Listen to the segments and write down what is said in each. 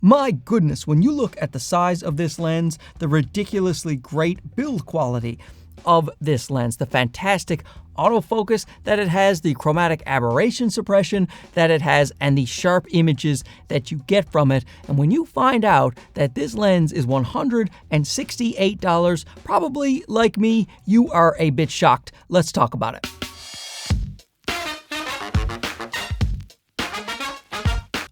My goodness, when you look at the size of this lens, the ridiculously great build quality of this lens, the fantastic autofocus that it has, the chromatic aberration suppression that it has, and the sharp images that you get from it. And when you find out that this lens is $168, probably like me, you are a bit shocked. Let's talk about it.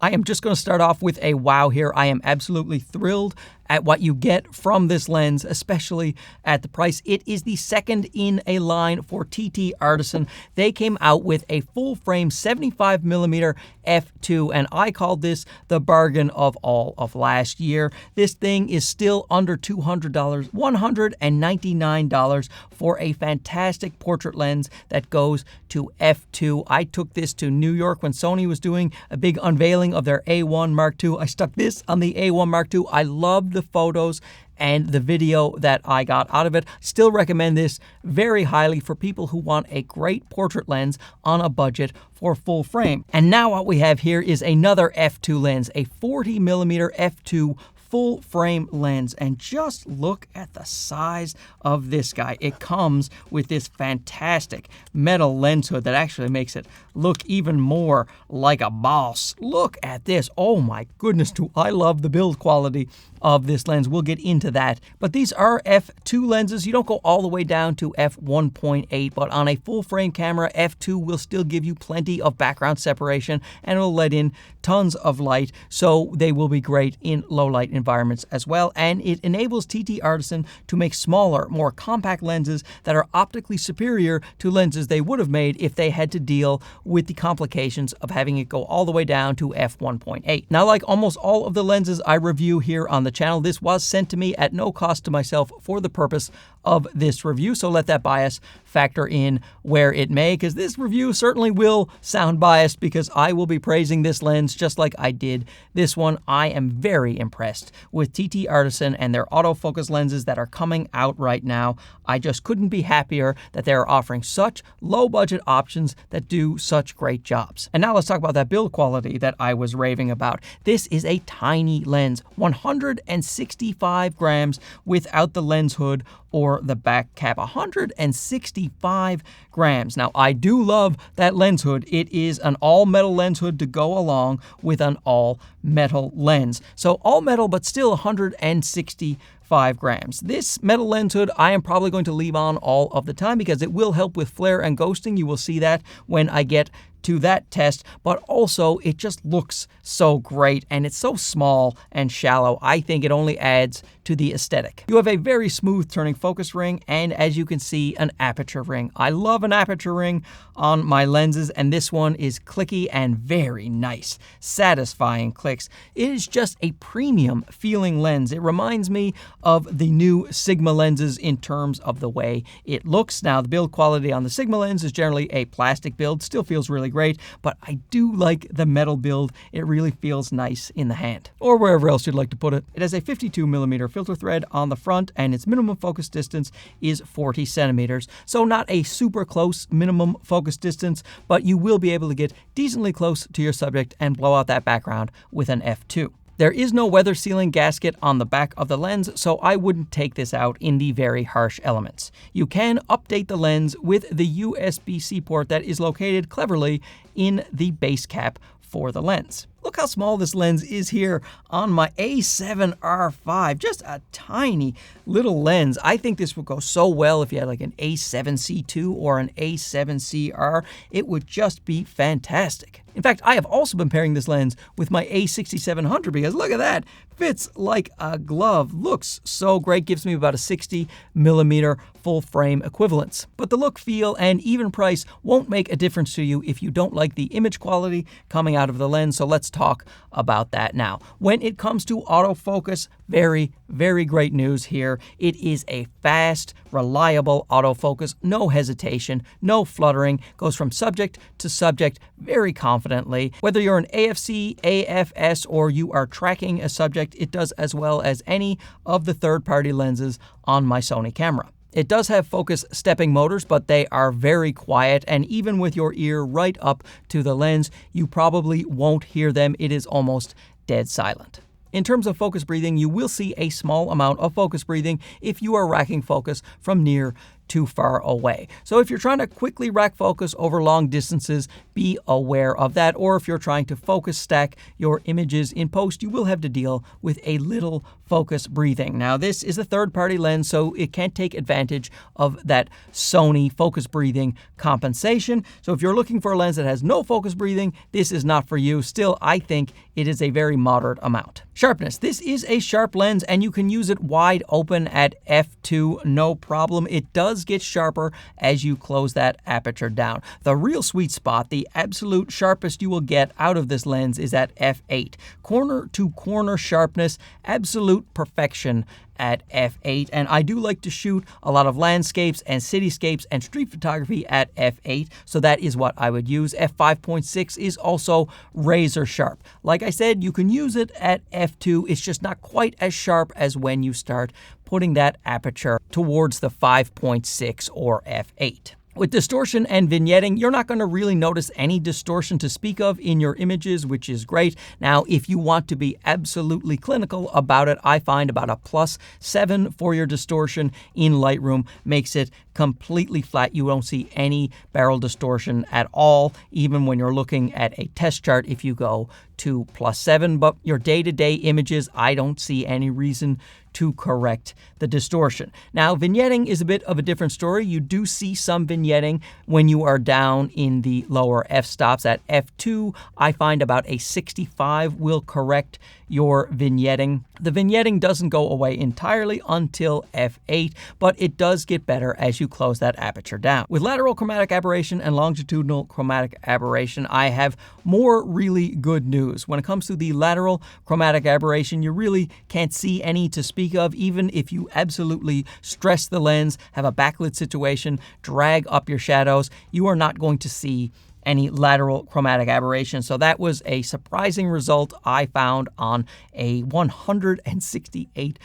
I am just going to start off with a wow here. I am absolutely thrilled at what you get from this lens, especially at the price. It is the second in a line for TTArtisan. They came out with a full frame 75mm f2, and I called this the bargain of all of last year. This thing is still under $200, $199 for a fantastic portrait lens that goes to f2. I took this to New York when Sony was doing a big unveiling of their A1 Mark II. I stuck this on the A1 Mark II. I loved the photos and the video that I got out of it. Still recommend this very highly for people who want a great portrait lens on a budget for full frame. And now what we have here is another f2 lens, a 40mm f2 full frame lens, and just look at the size of this guy. It comes with this fantastic metal lens hood that actually makes it look even more like a boss. Look at this. Oh my goodness, do I love the build quality of this lens. We'll get into that. But these are f2 lenses. You don't go all the way down to f1.8, but on a full frame camera, f2 will still give you plenty of background separation and will let in tons of light, so they will be great in low light environments as well. And it enables TTArtisan to make smaller, more compact lenses that are optically superior to lenses they would have made if they had to deal with the complications of having it go all the way down to f1.8. Now, like almost all of the lenses I review here on the channel, this was sent to me at no cost to myself for the purpose of this review, so let that bias factor in where it may, because this review certainly will sound biased because I will be praising this lens just like I did this one. I am very impressed with TTArtisan and their autofocus lenses that are coming out right now. I just couldn't be happier that they are offering such low budget options that do such great jobs. And now let's talk about that build quality that I was raving about. This is a tiny lens, 165 grams without the lens hood or the back cap, 165 grams. Now, I do love that lens hood. It is an all-metal lens hood to go along with an all-metal lens. So all metal, but still 165 grams. This metal lens hood I am probably going to leave on all of the time because it will help with flare and ghosting. You will see that when I get to that test, but also it just looks so great and it's so small and shallow. I think it only adds to the aesthetic. You have a very smooth turning focus ring and, as you can see, an aperture ring. I love an aperture ring on my lenses, and this one is clicky and very nice, satisfying clicks. It is just a premium feeling lens. It reminds me of the new Sigma lenses in terms of the way it looks. Now, the build quality on the Sigma lens is generally a plastic build, still feels really great, but I do like the metal build. It really feels nice in the hand, or wherever else you'd like to put it. It has a 52mm filter thread on the front, and its minimum focus distance is 40 centimeters. So not a super close minimum focus distance, but you will be able to get decently close to your subject and blow out that background with an f2. There is no weather sealing gasket on the back of the lens, so I wouldn't take this out in the very harsh elements. You can update the lens with the USB-C port that is located cleverly in the base cap for the lens. Look how small this lens is here on my A7R5, just a tiny little lens. I think this would go so well if you had like an A7C2 or an A7CR. It would just be fantastic. In fact, I have also been pairing this lens with my A6700 because look at that, fits like a glove, looks so great, gives me about a 60mm full frame equivalence. But the look, feel, and even price won't make a difference to you if you don't like the image quality coming out of the lens, so let's talk about that now. When it comes to autofocus, very, very great news here. It is a fast, reliable autofocus, no hesitation, no fluttering, goes from subject to subject very confidently. Whether you're an AFC, AFS, or you are tracking a subject, it does as well as any of the third-party lenses on my Sony camera. It does have focus stepping motors, but they are very quiet, and even with your ear right up to the lens, you probably won't hear them. It is almost dead silent. In terms of focus breathing, you will see a small amount of focus breathing if you are racking focus from near too far away. So if you're trying to quickly rack focus over long distances, be aware of that. Or if you're trying to focus stack your images in post, you will have to deal with a little focus breathing. Now, this is a third-party lens, so it can't take advantage of that Sony focus breathing compensation. So if you're looking for a lens that has no focus breathing, this is not for you. Still, I think it is a very moderate amount. Sharpness. This is a sharp lens, and you can use it wide open at f2, no problem. It does get sharper as you close that aperture down. The real sweet spot, the absolute sharpest you will get out of this lens, is at f8. Corner to corner sharpness, absolute perfection at f8, and I do like to shoot a lot of landscapes and cityscapes and street photography at f8, so that is what I would use. f5.6 is also razor sharp. Like I said, you can use it at f2. It's just not quite as sharp as when you start putting that aperture towards the 5.6 or f8. With distortion and vignetting, you're not going to really notice any distortion to speak of in your images, which is great. Now, if you want to be absolutely clinical about it, I find about a +7 for your distortion in Lightroom makes it completely flat. You don't see any barrel distortion at all, even when you're looking at a test chart if you go to +7. But your day-to-day images, I don't see any reason to correct the distortion. Now, vignetting is a bit of a different story. You do see some vignetting when you are down in the lower f-stops. At f2, I find about a 65 will correct your vignetting. The vignetting doesn't go away entirely until f8, but it does get better as you close that aperture down. With lateral chromatic aberration and longitudinal chromatic aberration, I have more really good news. When it comes to the lateral chromatic aberration, you really can't see any to speak of. Even if you absolutely stress the lens, have a backlit situation, drag up your shadows, you are not going to see any lateral chromatic aberration. So that was a surprising result I found on a $168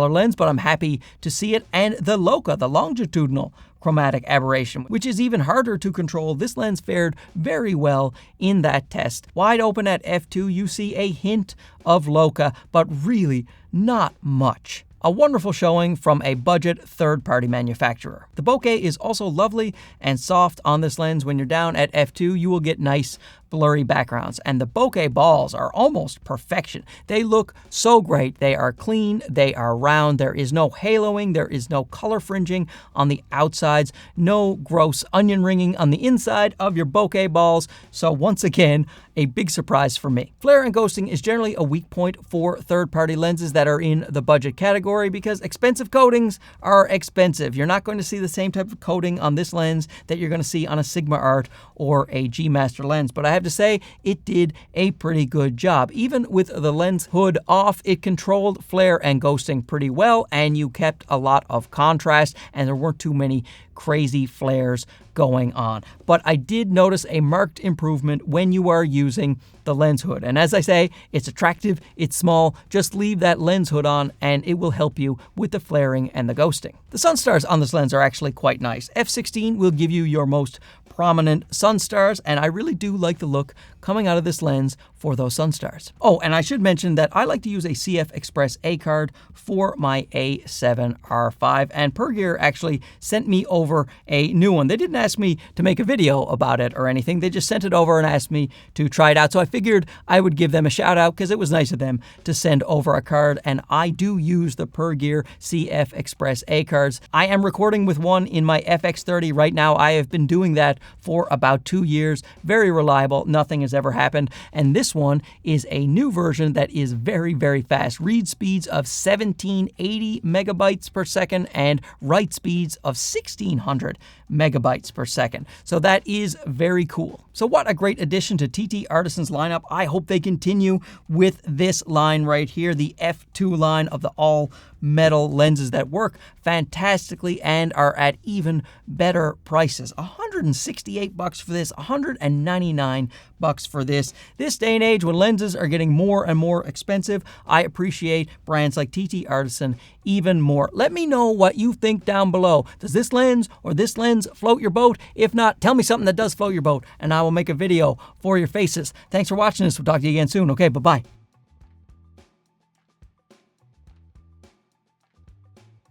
lens, but I'm happy to see it. And the Bokeh, the longitudinal chromatic aberration, which is even harder to control, this lens fared very well in that test. Wide open at f2, you see a hint of Bokeh, but really not much. A wonderful showing from a budget third-party manufacturer. The bokeh is also lovely and soft on this lens. When you're down at f2, you will get nice blurry backgrounds, and the bokeh balls are almost perfection. They look so great. They are clean, they are round, there is no haloing, there is no color fringing on the outsides, no gross onion ringing on the inside of your bokeh balls. So once again, a big surprise for me. Flare and ghosting is generally a weak point for third-party lenses that are in the budget category because expensive coatings are expensive. You're not going to see the same type of coating on this lens that you're going to see on a Sigma Art or a G Master lens, but I have to say it did a pretty good job. Even with the lens hood off, it controlled flare and ghosting pretty well, and you kept a lot of contrast, and there weren't too many crazy flares going on. But I did notice a marked improvement when you are using the lens hood. And as I say, it's attractive, it's small, just leave that lens hood on and it will help you with the flaring and the ghosting. The Sunstars on this lens are actually quite nice. f16 will give you your most prominent Sunstars, and I really do like the look coming out of this lens for those Sunstars. Oh, and I should mention that I like to use a CF Express A card for my A7R5, and Pergear actually sent me over a new one. They didn't ask me to make a video about it or anything. They just sent it over and asked me to try it out. So I figured I would give them a shout out because it was nice of them to send over a card, and I do use the Pergear CF Express A cards. I am recording with one in my FX30 right now. I have been doing that for about 2 years. Very reliable. Nothing has ever happened. And this one is a new version that is very, very fast. Read speeds of 1780 megabytes per second and write speeds of 1600 megabytes per second. So that is very cool. So what a great addition to TTArtisan's lineup. I hope they continue with this line right here, the F2 line of the all metal lenses that work fantastically and are at even better prices. $168 for this, $199 for this. This day and age when lenses are getting more and more expensive, I appreciate brands like TTArtisan even more. Let me know what you think down below. Does this lens or this lens float your boat? If not, tell me something that does float your boat and I will make a video for your faces. Thanks for watching this. We'll talk to you again soon. Okay, bye-bye.